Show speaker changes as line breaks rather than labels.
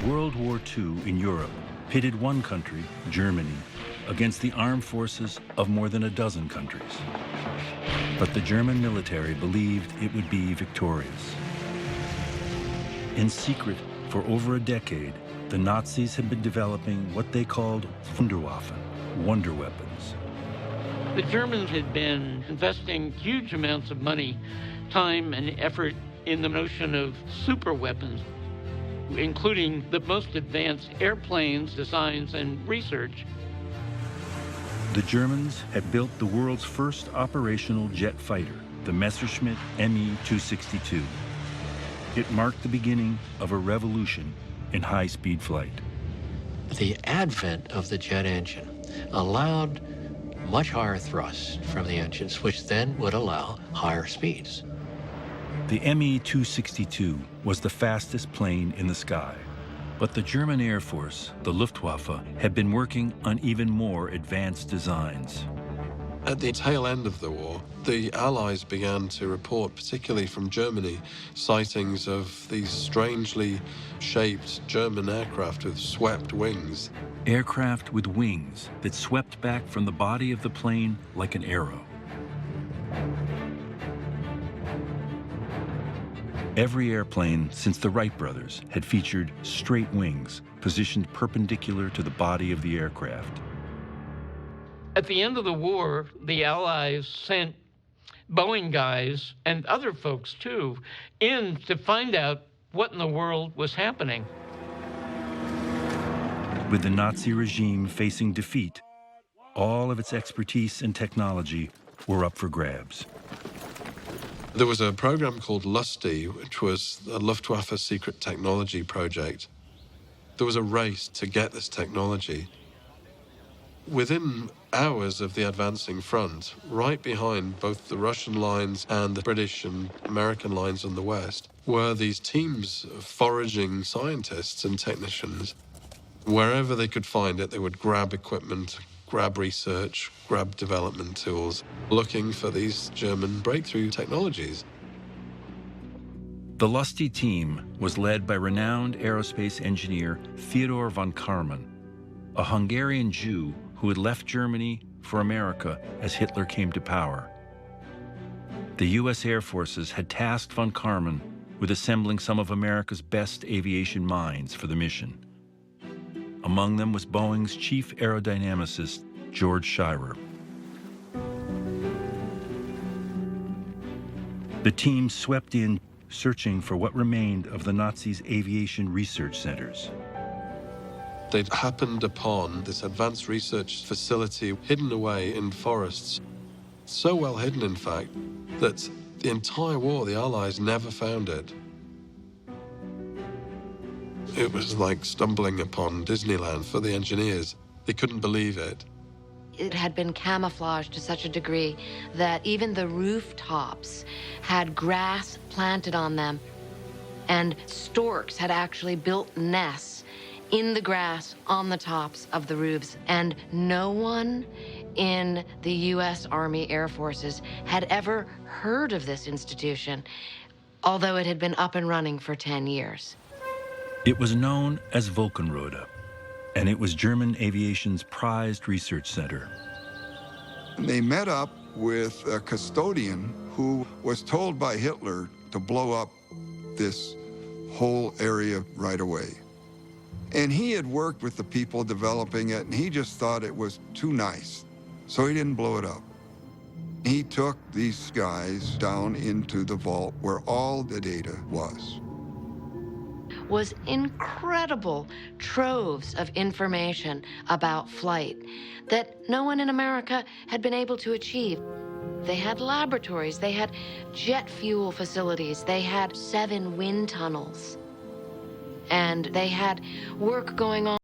World War II in Europe pitted one country, Germany, against the armed forces of more than a dozen countries. But the German military believed it would be victorious. In secret, for over a decade, the Nazis had been developing what they called Wunderwaffen, wonder weapons.
The Germans had been investing huge amounts of money, time, and effort in the notion of super weapons, including the most advanced airplanes, designs, and research.
The Germans had built the world's first operational jet fighter, the Messerschmitt Me-262. It marked the beginning of a revolution in high-speed flight.
The advent of the jet engine allowed much higher thrust from the engines, which then would allow higher speeds.
The Me-262 was the fastest plane in the sky. But the German Air Force, the Luftwaffe, had been working on even more advanced designs.
At the tail end of the war, the Allies began to report, particularly from Germany, sightings of these strangely shaped German aircraft with swept wings.
Aircraft with wings that swept back from the body of the plane like an arrow. Every airplane since the Wright brothers had featured straight wings positioned perpendicular to the body of the aircraft.
At the end of the war, the Allies sent Boeing guys and other folks too in to find out what in the world was happening.
With the Nazi regime facing defeat, all of its expertise and technology were up for grabs.
There was a program called Lusty, which was a Luftwaffe secret technology project. There was a race to get this technology. Within hours of the advancing front, right behind both the Russian lines and the British and American lines in the West, were these teams of foraging scientists and technicians. Wherever they could find it, they would grab equipment, grab research, grab development tools, looking for these German breakthrough technologies.
The Lusty team was led by renowned aerospace engineer Theodor von Karman, a Hungarian Jew who had left Germany for America as Hitler came to power. The U.S. Air Forces had tasked von Karman with assembling some of America's best aviation minds for the mission. Among them was Boeing's chief aerodynamicist, George Schirrer. The team swept in, searching for what remained of the Nazis' aviation research centers.
They'd happened upon this advanced research facility hidden away in forests. So well hidden, in fact, that the entire war, the Allies never found it. It was like stumbling upon Disneyland for the engineers. They couldn't believe it.
It had been camouflaged to such a degree that even the rooftops had grass planted on them, and storks had actually built nests in the grass on the tops of the roofs, and no one in the U.S. Army Air Forces had ever heard of this institution, although it had been up and running for 10 years.
It was known as Wolkenrode, and it was German aviation's prized research center.
They met up with a custodian who was told by Hitler to blow up this whole area right away. And he had worked with the people developing it, and he just thought it was too nice, so he didn't blow it up. He took these guys down into the vault where all the data was
incredible troves of information about flight that no one in America had been able to achieve. They had laboratories, they had jet fuel facilities, they had 7 wind tunnels, and they had work going on